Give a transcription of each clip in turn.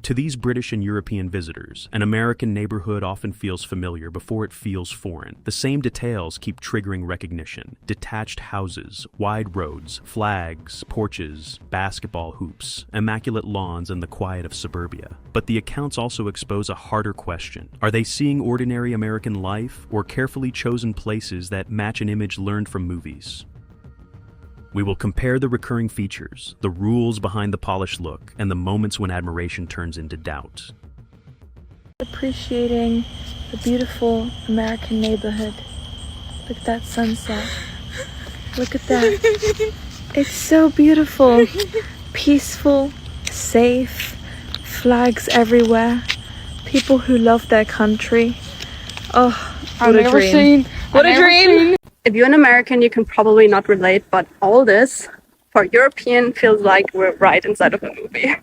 To these British and European visitors, an American neighborhood often feels familiar before it feels foreign. The same details keep triggering recognition. Detached houses, wide roads, flags, porches, basketball hoops, immaculate lawns, and the quiet of suburbia. But the accounts also expose a harder question. Are they seeing ordinary American life, or carefully chosen places that match an image learned from movies? We will compare the recurring features, the rules behind the polished look, and the moments when admiration turns into doubt. Appreciating the beautiful American neighborhood. Look at that sunset. Look at that. It's so beautiful. Peaceful, safe, flags everywhere. People who love their country. Oh, what a dream. What a dream! If you're an American, you can probably not relate, but all this, for European, feels like we're right inside of a movie.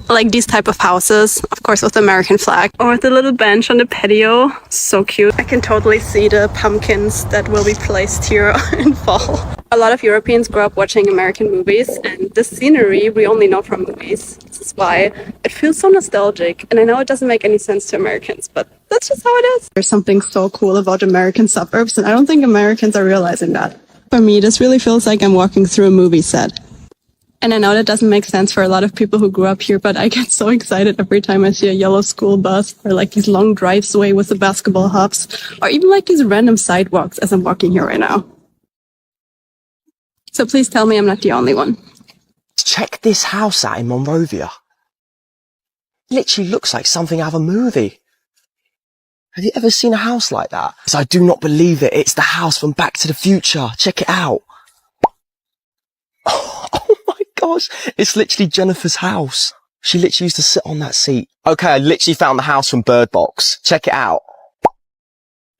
Like these type of houses, of course with the American flag, or with the little bench on the patio. So cute. I can totally see the pumpkins that will be placed here in fall. A lot of Europeans grow up watching American movies, and this scenery we only know from movies. This is why it feels so nostalgic, and I know it doesn't make any sense to Americans, but that's just how it is. There's something so cool about American suburbs, and I don't think Americans are realizing that. For me, this really feels like I'm walking through a movie set. And I know that doesn't make sense for a lot of people who grew up here, but I get so excited every time I see a yellow school bus, or like these long drives away with the basketball hubs, or even like these random sidewalks as I'm walking here right now. So please tell me I'm not the only one. Check this house out in Monrovia. Literally looks like something out of a movie. Have you ever seen a house like that? So I do not believe it. It's the house from Back to the Future. Check it out. Oh my gosh. It's literally Jennifer's house. She literally used to sit on that seat. Okay, I literally found the house from Bird Box. Check it out.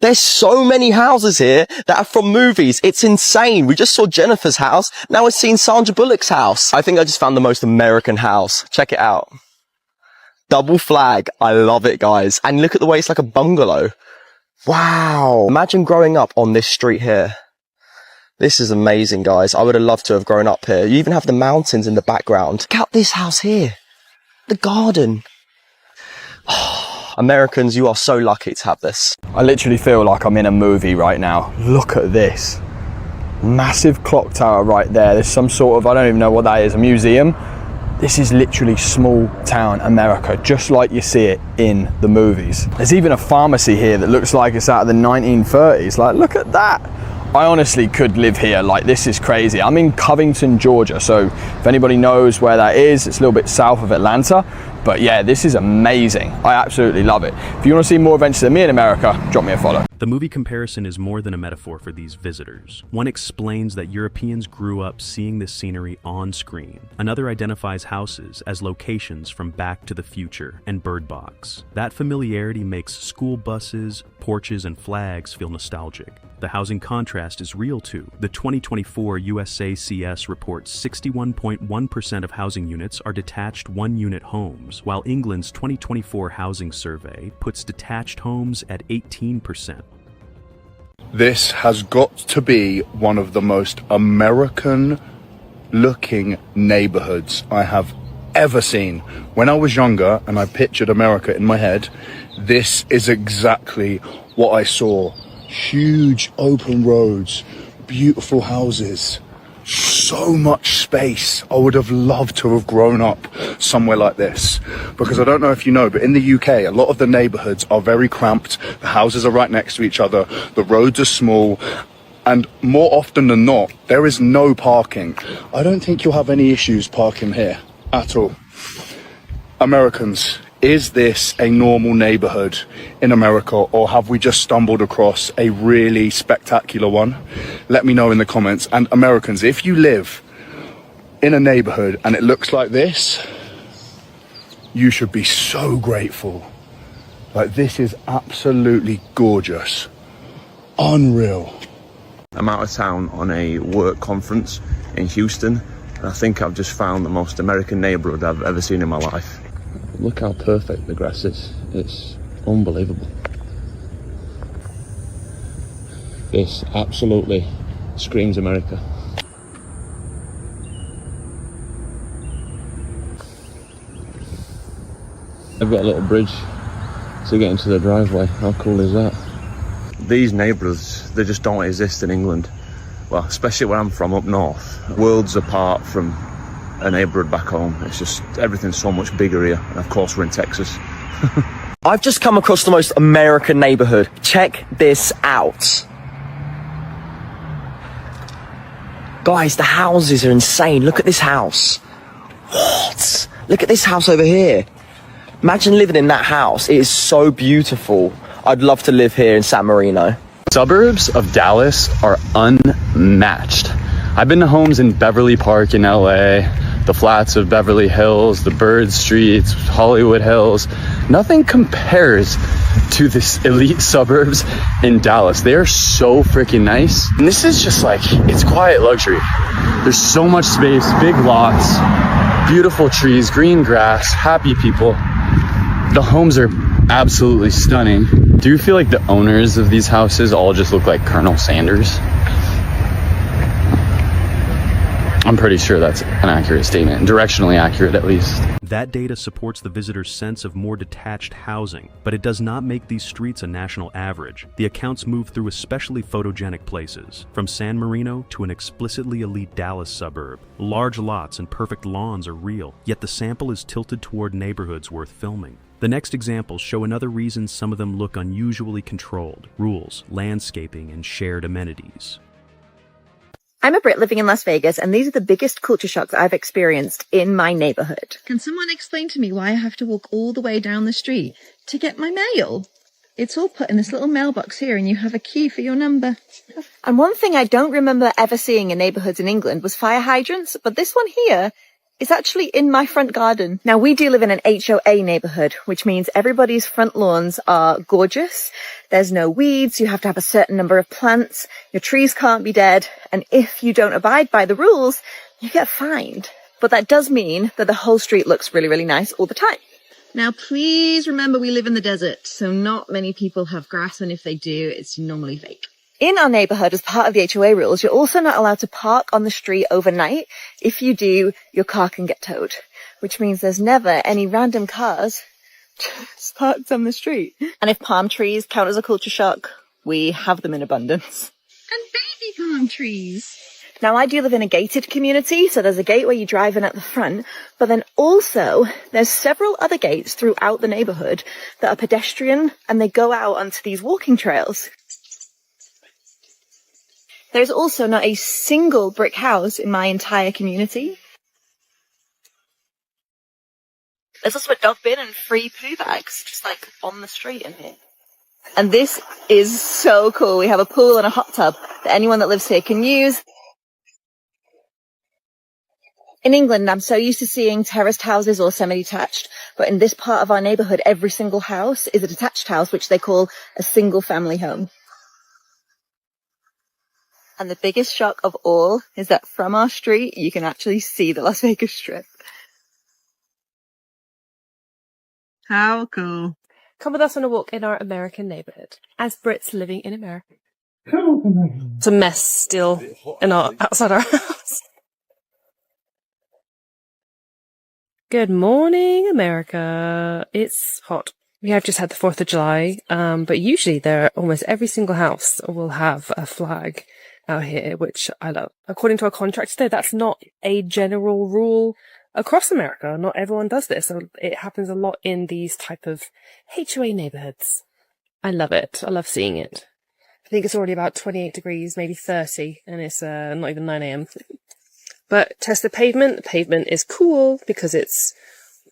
There's so many houses here that are from movies. It's insane. We just saw Jennifer's house. Now we're seeing Sandra Bullock's house. I think I just found the most American house. Check it out. Double flag. I love it, guys. And look at the way it's like a bungalow. Wow. Imagine growing up on this street here. This is amazing, guys. I would have loved to have grown up here. You even have the mountains in the background. Look out this house here. The garden. Americans, you are so lucky to have this. I literally feel like I'm in a movie right now. Look at this. Massive clock tower right there. There's some sort of, I don't even know what that is, a museum. This is literally small town America, just like you see it in the movies. There's even a pharmacy here that looks like it's out of the 1930s. Like, look at that. I honestly could live here. Like, this is crazy. I'm in Covington, Georgia. So if anybody knows where that is, it's a little bit south of Atlanta. But yeah, this is amazing. I absolutely love it. If you want to see more adventures of me in America, drop me a follow. The movie comparison is more than a metaphor for these visitors. One explains that Europeans grew up seeing this scenery on screen. Another identifies houses as locations from Back to the Future and Bird Box. That familiarity makes school buses, porches, and flags feel nostalgic. The housing contrast is real too. The 2024 USACS reports 61.1% of housing units are detached one-unit homes, while England's 2024 housing survey puts detached homes at 18%. This has got to be one of the most American-looking neighborhoods I have ever seen. When I was younger and I pictured America in my head, this is exactly what I saw. Huge open roads, beautiful houses, so much space. I would have loved to have grown up somewhere like this, because I don't know if you know, but in the UK, a lot of the neighborhoods are very cramped. The houses are right next to each other. The roads are small. And more often than not, there is no parking. I don't think you'll have any issues parking here at all. Americans, is this a normal neighborhood in America, or have we just stumbled across a really spectacular one? Let me know in the comments. And Americans, if you live in a neighborhood and it looks like this, you should be so grateful. Like, this is absolutely gorgeous. Unreal. I'm out of town on a work conference in Houston, and I think I've just found the most American neighborhood I've ever seen in my life. Look how perfect the grass is. It's unbelievable. This absolutely screams America. They've got a little bridge to get into the driveway. How cool is that? These neighbourhoods, they just don't exist in England. Well, especially where I'm from, up north. Worlds apart from a neighbourhood back home. It's just, everything's so much bigger here. And of course, we're in Texas. I've just come across the most American neighborhood. Check this out. Guys, the houses are insane. Look at this house. What? Look at this house over here. Imagine living in that house. It is so beautiful. I'd love to live here in San Marino. Suburbs of Dallas are unmatched. I've been to homes in Beverly Park in LA, the flats of Beverly Hills, the Bird Streets, Hollywood Hills. Nothing compares to this elite suburbs in Dallas. They are so freaking nice. And this is just like, it's quiet luxury. There's so much space, big lots, beautiful trees, green grass, happy people. The homes are absolutely stunning. Do you feel like the owners of these houses all just look like Colonel Sanders? I'm pretty sure that's an accurate statement, directionally accurate at least. That data supports the visitor's sense of more detached housing, but it does not make these streets a national average. The accounts move through especially photogenic places, from San Marino to an explicitly elite Dallas suburb. Large lots and perfect lawns are real, yet the sample is tilted toward neighborhoods worth filming. The next examples show another reason some of them look unusually controlled: rules, landscaping, and shared amenities. I'm a Brit living in Las Vegas, and these are the biggest culture shocks I've experienced in my neighborhood. Can someone explain to me why I have to walk all the way down the street to get my mail? It's all put in this little mailbox here, and you have a key for your number. And one thing I don't remember ever seeing in neighborhoods in England was fire hydrants, but this one here is actually in my front garden. Now, we do live in an HOA neighborhood, which means everybody's front lawns are gorgeous. There's no weeds. You have to have a certain number of plants. Your trees can't be dead. And if you don't abide by the rules, you get fined. But that does mean that the whole street looks really, really nice all the time. Now, please remember we live in the desert, so not many people have grass, and if they do, it's normally fake. In our neighborhood, as part of the HOA rules, you're also not allowed to park on the street overnight. If you do, your car can get towed, which means there's never any random cars just parked on the street. And if palm trees count as a culture shock, we have them in abundance. And baby palm trees. Now, I do live in a gated community, so there's a gate where you drive in at the front, but then also there's several other gates throughout the neighborhood that are pedestrian, and they go out onto these walking trails. There's also not a single brick house in my entire community. There's also a dog bin and free poo bags just like on the street in here. And this is so cool. We have a pool and a hot tub that anyone that lives here can use. In England, I'm so used to seeing terraced houses or semi-detached, but in this part of our neighborhood, every single house is a detached house, which they call a single family home. And the biggest shock of all is that from our street, you can actually see the Las Vegas Strip. How cool. Come with us on a walk in our American neighborhood as Brits living in America. It's a mess still outside our house. Good morning, America. It's hot. We have just had the 4th of July, but usually almost every single house will have a flag out here, which I love. According to our contract today, that's not a general rule across America. Not everyone does this. So it happens a lot in these type of HOA neighborhoods. I love it. I love seeing it. I think it's already about 28 degrees, maybe 30, and it's not even 9 a.m. But test the pavement. The pavement is cool because it's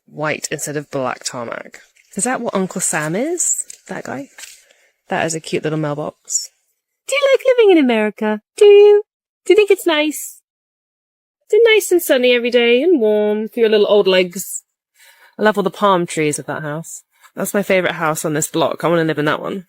white instead of black tarmac. Is that what Uncle Sam is? That guy? That is a cute little mailbox. Do you like living in America? Do you? Do you think it's nice? Is it nice and sunny every day and warm for your little old legs? I love all the palm trees of that house. That's my favourite house on this block. I want to live in that one.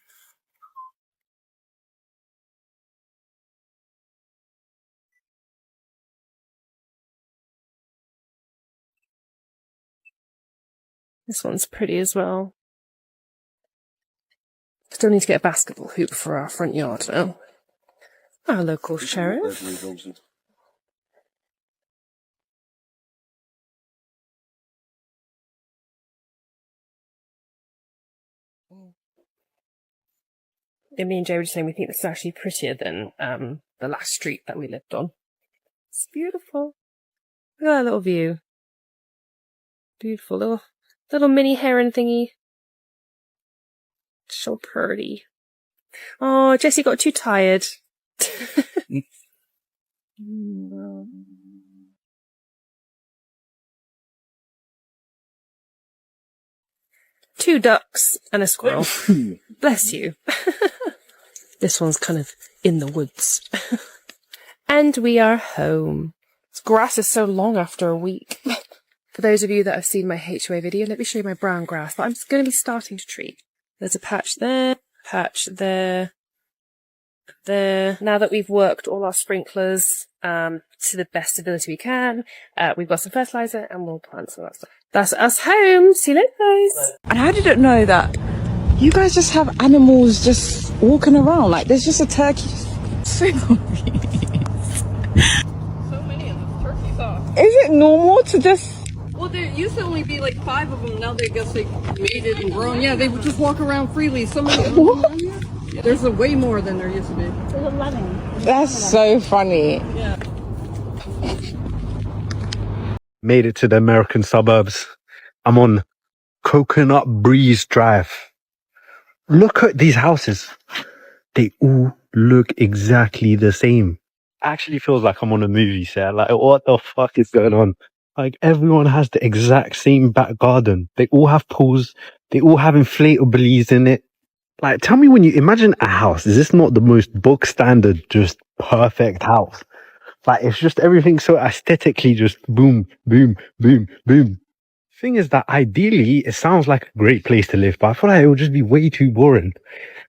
This one's pretty as well. Still need to get a basketball hoop for our front yard now. Our local sheriff. And me and Jay were just saying we think this is actually prettier than the last street that we lived on. It's beautiful. Look at that little view. Beautiful little mini heron thingy. So pretty. Oh, Jessie got too tired. Two ducks and a squirrel. Bless you. This one's kind of in the woods. And we are home. This grass is so long after a week. For those of you that have seen my HOA video, let me show you my brown grass that I'm going to be starting to treat. There's a patch there, there. Now that we've worked all our sprinklers to the best ability we can, we've got some fertilizer and we'll plant some of that stuff. That's us home. See you later, guys. And I didn't know that you guys just have animals just walking around. Like, there's just a turkey super. So many of them turkeys are. Is it normal to just... Well, there used to only be like 5 of them. Now they guess they mated and grown. Yeah, they would just walk around freely. So many of them. Yeah, there's way more than there used to be. There's 11. That's so funny. Yeah. Made it to the American suburbs. I'm on Coconut Breeze Drive. Look at these houses. They all look exactly the same. Actually feels like I'm on a movie set. Like, what the fuck is going on? Like, everyone has the exact same back garden. They all have pools. They all have inflatables in it. Like, tell me, when you imagine a house, is this not the most book standard, just perfect house? Like, it's just everything so aesthetically just boom, boom, boom, boom. Thing is that ideally, it sounds like a great place to live, but I feel like it would just be way too boring.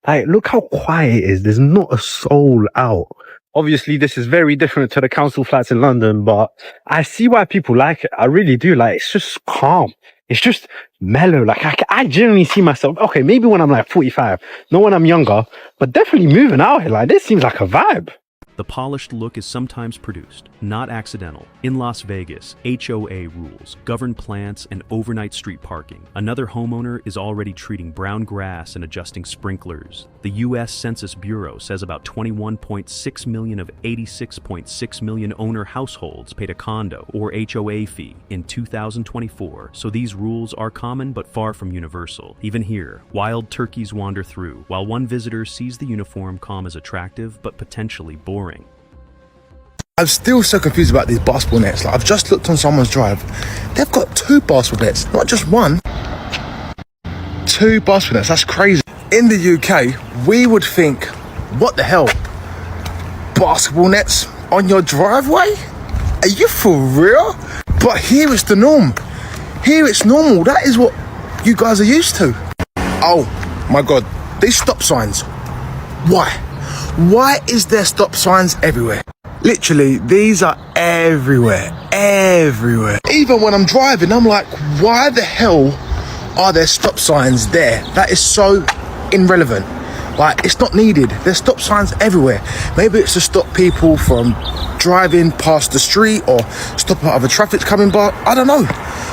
Like, look how quiet it is. There's not a soul out. Obviously, this is very different to the council flats in London, but I see why people like it. I really do. Like, it's just calm. It's just mellow. Like, I generally see myself, okay, maybe when I'm like 45, not when I'm younger, but definitely moving out here. Like, this seems like a vibe. The polished look is sometimes produced, not accidental. In Las Vegas, HOA rules govern plants and overnight street parking. Another homeowner is already treating brown grass and adjusting sprinklers. The U.S. Census Bureau says about 21.6 million of 86.6 million owner households paid a condo or HOA fee in 2024, so these rules are common but far from universal. Even here, wild turkeys wander through, while one visitor sees the uniform calm as attractive but potentially boring. I'm still so confused about these basketball nets. Like, I've just looked on someone's drive. They've got 2 basketball nets, not just 1. 2 basketball nets, that's crazy. In the UK, we would think, what the hell? Basketball nets on your driveway? Are you for real? But here it's the norm. Here it's normal. That is what you guys are used to. Oh my God, these stop signs. Why? Why is there stop signs everywhere? Literally, these are everywhere, everywhere. Even when I'm driving, I'm like, why the hell are there stop signs there? That is so irrelevant. Like, it's not needed. There's stop signs everywhere. Maybe it's to stop people from driving past the street or stop out of a traffic coming by. I don't know.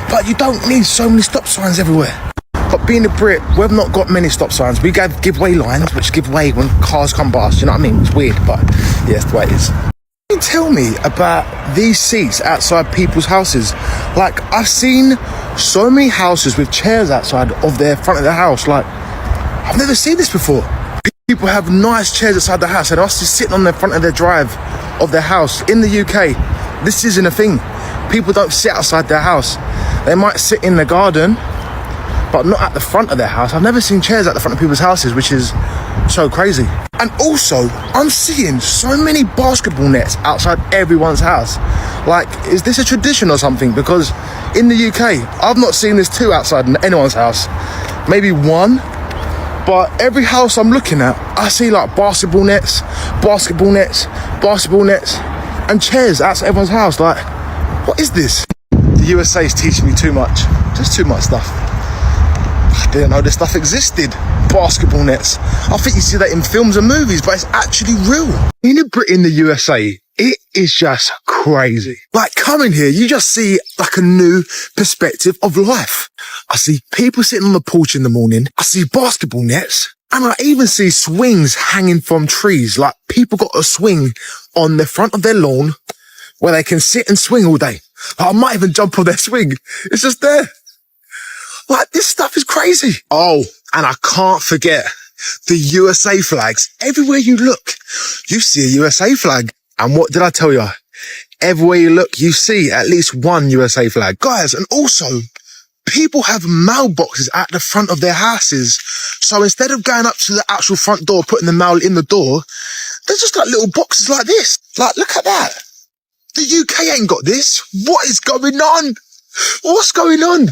But you don't need so many stop signs everywhere. But being a Brit, we've not got many stop signs. We have give-way lines, which give way when cars come past. You know what I mean? It's weird, but yeah, that's the way it is. Can you tell me about these seats outside people's houses? Like, I've seen so many houses with chairs outside of their front of their house. Like, I've never seen this before. People have nice chairs outside the house and us just sitting on the front of their drive of their house. In the UK, this isn't a thing. People don't sit outside their house. They might sit in the garden, but not at the front of their house. I've never seen chairs at the front of people's houses, which is so crazy. And also, I'm seeing so many basketball nets outside everyone's house. Like, is this a tradition or something? Because in the UK, I've not seen this too outside anyone's house. Maybe 1, but every house I'm looking at, I see like basketball nets, and chairs outside everyone's house. Like, what is this? The USA is teaching me too much. Just too much stuff. I didn't know this stuff existed. Basketball nets. I think you see that in films and movies, but it's actually real. Being a Brit in the USA It is just crazy. Like coming here, you just see like a new perspective of life. I see people sitting on the porch in the morning. I see basketball nets. And I even see swings hanging from trees. Like people got a swing on the front of their lawn where they can sit and swing all day. Like, I might even jump on their swing. It's just there. Like this stuff is crazy. Oh, and I can't forget the USA flags. Everywhere you look, you see a USA flag. And what did I tell you? Everywhere you look, you see at least one USA flag. Guys, and also, people have mailboxes at the front of their houses. So instead of going up to the actual front door, putting the mail in the door, they're just like little boxes like this. Like, look at that. The UK ain't got this. What is going on? What's going on?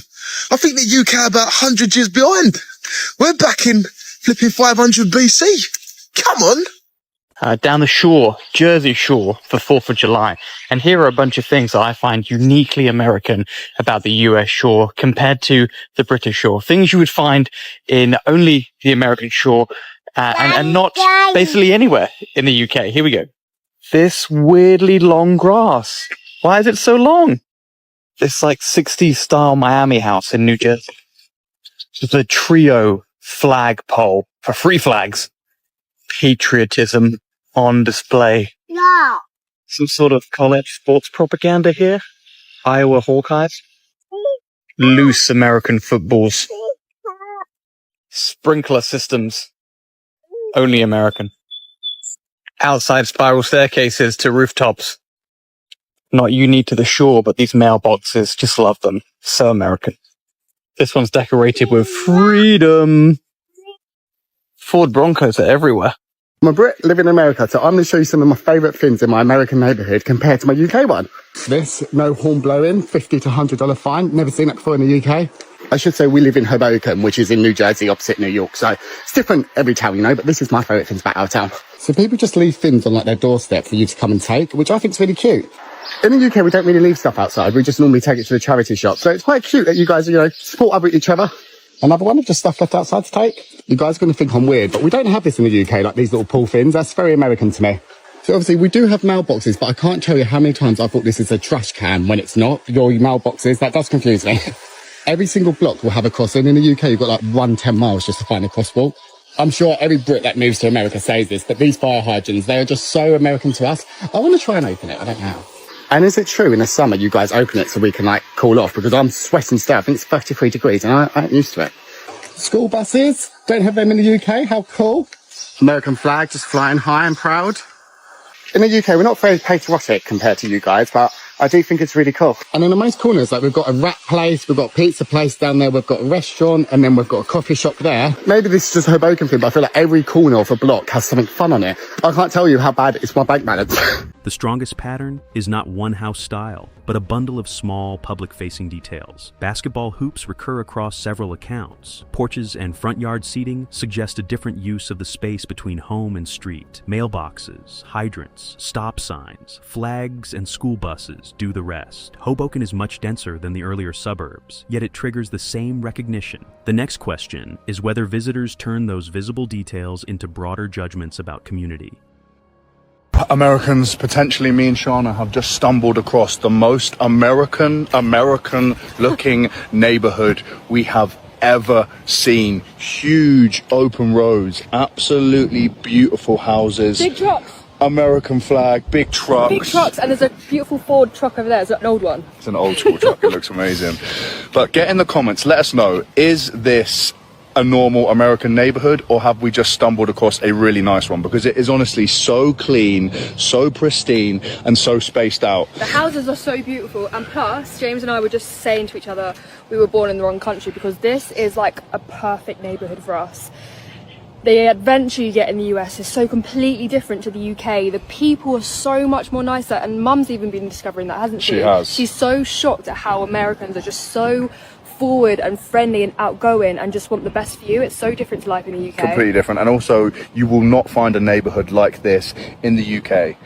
I think the UK are about 100 years behind. We're back in flipping 500 BC. Come on. Down the shore, Jersey Shore, for 4th of July. And here are a bunch of things that I find uniquely American about the US shore compared to the British shore. Things you would find in only the American shore and not basically anywhere in the UK. Here we go. This weirdly long grass. Why is it so long? This like 60s style Miami house in New Jersey. The trio flagpole for 3 flags. Patriotism on display. No. Some sort of college sports propaganda here. Iowa Hawkeyes. Loose American footballs. Sprinkler systems. Only American. Outside spiral staircases to rooftops. Not unique to the shore, but these mailboxes, just love them. So American. This one's decorated with freedom. Ford Broncos are everywhere. I'm a Brit living in America, so I'm going to show you some of my favourite things in my American neighbourhood compared to my UK one. This, no horn blowing, $50 to $100 fine. Never seen that before in the UK. I should say we live in Hoboken, which is in New Jersey, opposite New York. So it's different every town, you know, but this is my favourite things about our town. So people just leave things on like their doorstep for you to come and take, which I think is really cute. In the UK, we don't really leave stuff outside. We just normally take it to the charity shop. So it's quite cute that you guys, you know, support each other. Another one of just stuff left outside to take. You guys are going to think I'm weird, but we don't have this in the UK, like these little pull fins. That's very American to me. So obviously we do have mailboxes, but I can't tell you how many times I thought this is a trash can when it's not. Your mailboxes, that does confuse me. Every single block will have a crossing. In the UK, you've got like 10 miles just to find a crosswalk. I'm sure every Brit that moves to America says this, but these fire hydrants, they are just so American to us. I want to try and open it. I don't know how. And is it true in the summer you guys open it so we can like cool off? Because I'm sweating still. I think it's 33 degrees and I ain't used to it. School buses, don't have them in the UK. How cool. American flag just flying high and proud. In the UK, we're not very patriotic compared to you guys, but I do think it's really cool. And in the most corners, like we've got a wrap place, we've got a pizza place down there, we've got a restaurant, and then we've got a coffee shop there. Maybe this is just a Hoboken thing, but I feel like every corner of a block has something fun on it. I can't tell you how bad it's my bank balance. The strongest pattern is not one house style, but a bundle of small public-facing details. Basketball hoops recur across several accounts. Porches and front yard seating suggest a different use of the space between home and street. Mailboxes, hydrants, stop signs, flags, and school buses do the rest. Hoboken is much denser than the earlier suburbs, yet it triggers the same recognition. The next question is whether visitors turn those visible details into broader judgments about community. Americans, potentially me and Shana, have just stumbled across the most American looking neighborhood we have ever seen. Huge open roads, absolutely beautiful houses. Big trucks. American flag, big trucks. Big trucks, and there's a beautiful Ford truck over there. It's an old one. It's an old school truck, it looks amazing. But get in the comments, let us know, is this a normal American neighborhood, or have we just stumbled across a really nice one? Because it is honestly so clean, so pristine, and so spaced out. The houses are so beautiful, and plus James and I were just saying to each other we were born in the wrong country, because this is like a perfect neighborhood for us. The adventure you get in the US is so completely different to the UK. The people are so much more nicer, and Mum's even been discovering that, hasn't she? She has. She's so shocked at how Americans are just so forward and friendly and outgoing and just want the best for you. It's so different to life in the UK. Completely different. And also, you will not find a neighborhood like this in the UK.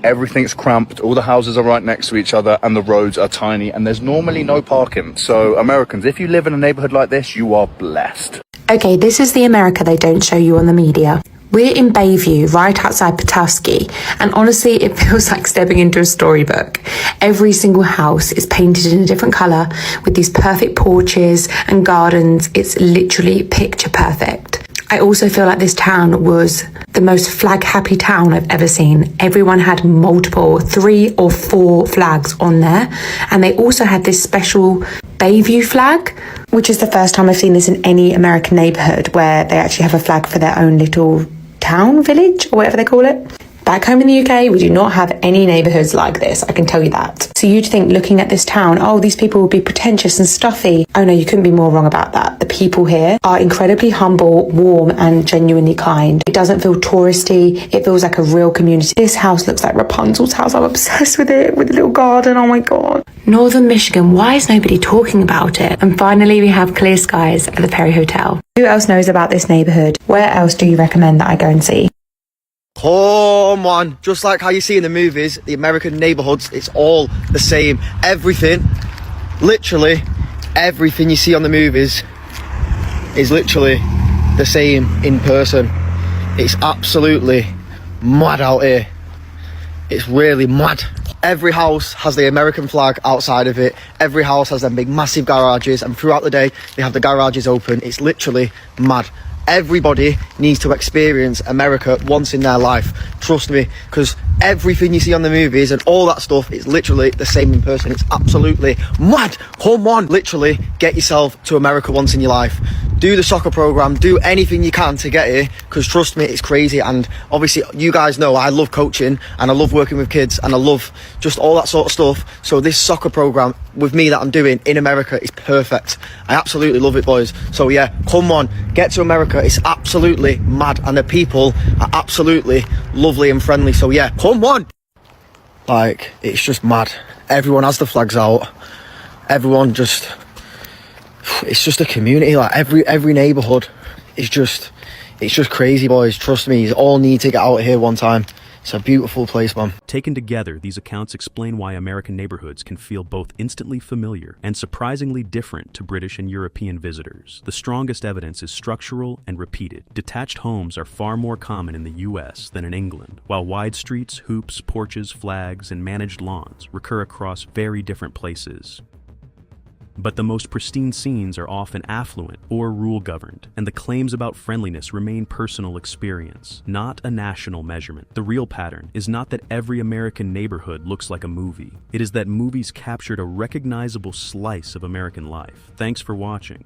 Everything's cramped, all the houses are right next to each other, and the roads are tiny, and there's normally no parking. So Americans, if you live in a neighborhood like this, you are blessed. Okay, this is the America they don't show you on the media. We're in Bayview, right outside Petoskey, and honestly, it feels like stepping into a storybook. Every single house is painted in a different colour with these perfect porches and gardens. It's literally picture perfect. I also feel like this town was the most flag-happy town I've ever seen. Everyone had multiple, 3 or 4 flags on there, and they also had this special Bayview flag, which is the first time I've seen this in any American neighbourhood where they actually have a flag for their own little town, village, or whatever they call it. Back home in the UK, we do not have any neighbourhoods like this, I can tell you that. So you'd think, looking at this town, oh, these people would be pretentious and stuffy. Oh no, you couldn't be more wrong about that. The people here are incredibly humble, warm, and genuinely kind. It doesn't feel touristy, it feels like a real community. This house looks like Rapunzel's house. I'm obsessed with it, with the little garden, oh my god. Northern Michigan, why is nobody talking about it? And finally, we have clear skies at the Perry Hotel. Who else knows about this neighbourhood? Where else do you recommend that I go and see? Come on, just like how you see in the movies, the American neighborhoods, it's all the same. Everything, literally everything you see on the movies is literally the same in person. It's absolutely mad out here. It's really mad. Every house has the American flag outside of it. Every house has them big massive garages, and throughout the day they have the garages open. It's literally mad. Everybody needs to experience America once in their life, trust me, because everything you see on the movies and all that stuff is literally the same in person. It's absolutely mad. Come on, literally get yourself to America once in your life. Do the soccer program, do anything you can to get here, because trust me, it's crazy. And obviously you guys know I love coaching and I love working with kids and I love just all that sort of stuff. So this soccer program with me that I'm doing in America is perfect. I absolutely love it, boys. So yeah, come on, get to America. It's absolutely mad, and the people are absolutely lovely and friendly. So yeah, come on. Like, it's just mad. Everyone has the flags out. Everyone just, it's just a community. Like every neighborhood is just, it's just crazy, boys. Trust me, you all need to get out here one time. It's a beautiful place, man. Taken together, these accounts explain why American neighborhoods can feel both instantly familiar and surprisingly different to British and European visitors. The strongest evidence is structural and repeated. Detached homes are far more common in the US than in England, while wide streets, hoops, porches, flags, and managed lawns recur across very different places. But the most pristine scenes are often affluent or rule-governed, and the claims about friendliness remain personal experience, not a national measurement. The real pattern is not that every American neighborhood looks like a movie. It is that movies captured a recognizable slice of American life. Thanks for watching.